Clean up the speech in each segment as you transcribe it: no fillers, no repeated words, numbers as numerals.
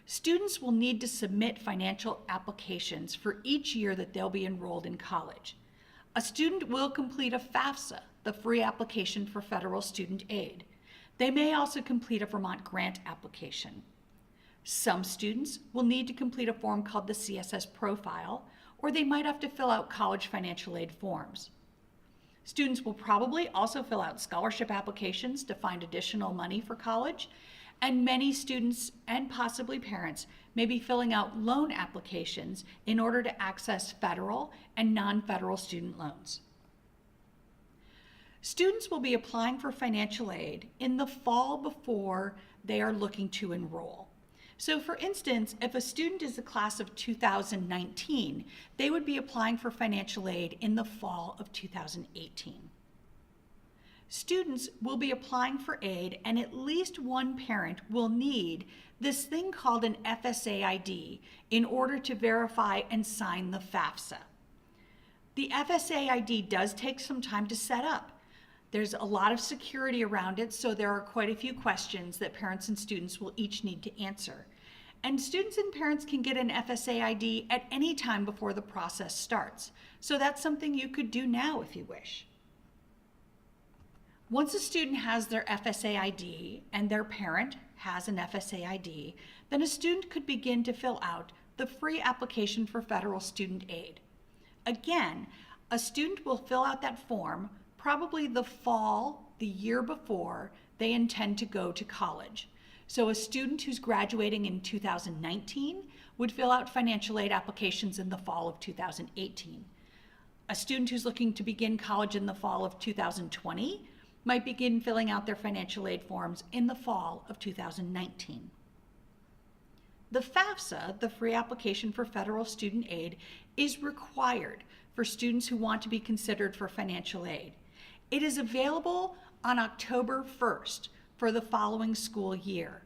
Students will need to submit financial applications for each year that they'll be enrolled in college. A student will complete a FAFSA, the free application for federal student aid. They may also complete a Vermont grant application. Some students will need to complete a form called the CSS profile, or they might have to fill out college financial aid forms. Students will probably also fill out scholarship applications to find additional money for college, and many students and possibly parents may be filling out loan applications in order to access federal and non-federal student loans. Students will be applying for financial aid in the fall before they are looking to enroll. So for instance, if a student is the class of 2019, they would be applying for financial aid in the fall of 2018. Students will be applying for aid, and at least one parent will need this thing called an FSA ID in order to verify and sign the FAFSA. The FSA ID does take some time to set up. There's a lot of security around it, so there are quite a few questions that parents and students will each need to answer. And students and parents can get an FSA ID at any time before the process starts. So that's something you could do now if you wish. Once a student has their FSA ID and their parent has an FSA ID, then a student could begin to fill out the free application for federal student aid. Again, a student will fill out that form probably the fall, the year before they intend to go to college. So a student who's graduating in 2019 would fill out financial aid applications in the fall of 2018. A student who's looking to begin college in the fall of 2020 might begin filling out their financial aid forms in the fall of 2019. The FAFSA, the free application for federal student aid, is required for students who want to be considered for financial aid. It is available on October 1st for the following school year.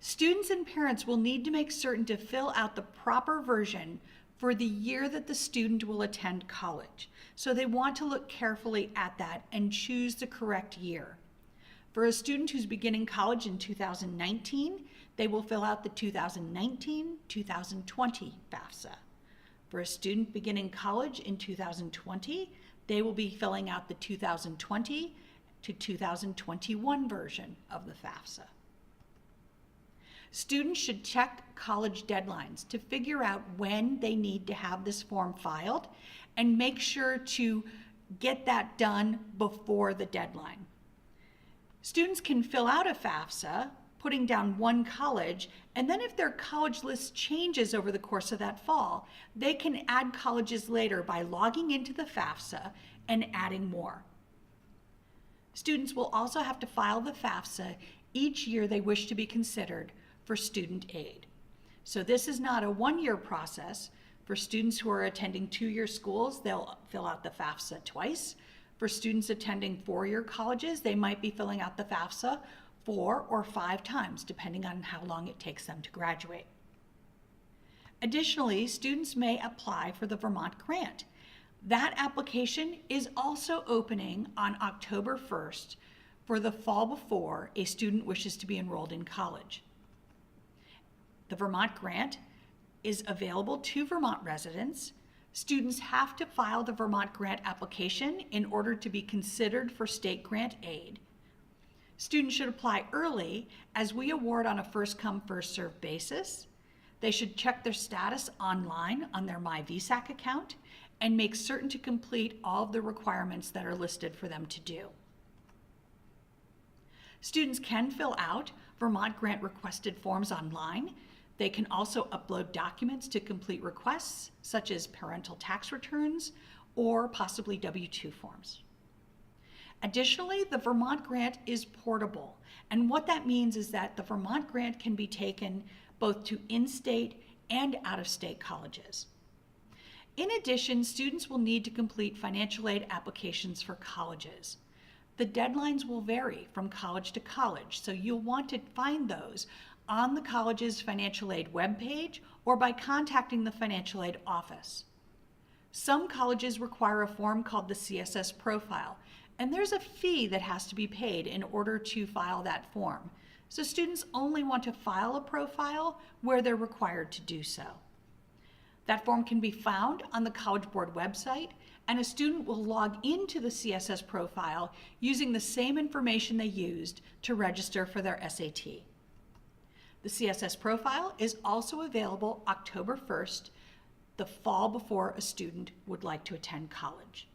Students and parents will need to make certain to fill out the proper version for the year that the student will attend college. So they want to look carefully at that and choose the correct year. For a student who's beginning college in 2019, they will fill out the 2019-2020 FAFSA. For a student beginning college in 2020, they will be filling out the 2020 to 2021 version of the FAFSA. Students should check college deadlines to figure out when they need to have this form filed and make sure to get that done before the deadline. Students can fill out a FAFSA, putting down one college, and then if their college list changes over the course of that fall, they can add colleges later by logging into the FAFSA and adding more. Students will also have to file the FAFSA each year they wish to be considered for student aid. So this is not a one-year process. For students who are attending two-year schools, they'll fill out the FAFSA twice. For students attending four-year colleges, they might be filling out the FAFSA 4 or 5 times, depending on how long it takes them to graduate. Additionally, students may apply for the Vermont grant. That application is also opening on October 1st for the fall before a student wishes to be enrolled in college. The Vermont grant is available to Vermont residents. Students have to file the Vermont grant application in order to be considered for state grant aid. Students should apply early as we award on a first-come, first-served basis. They should check their status online on their VSAC account and make certain to complete all of the requirements that are listed for them to do. Students can fill out Vermont grant requested forms online. They can also upload documents to complete requests, such as parental tax returns or possibly W-2 forms. Additionally, the Vermont grant is portable, and what that means is that the Vermont grant can be taken both to in-state and out-of-state colleges. In addition, students will need to complete financial aid applications for colleges. The deadlines will vary from college to college, so you'll want to find those on the college's financial aid webpage or by contacting the financial aid office. Some colleges require a form called the CSS profile, and there's a fee that has to be paid in order to file that form. so students only want to file a profile where they're required to do so. That form can be found on the College Board website, and a student will log into the CSS profile using the same information they used to register for their SAT. The CSS profile is also available October 1st, the fall before a student would like to attend college.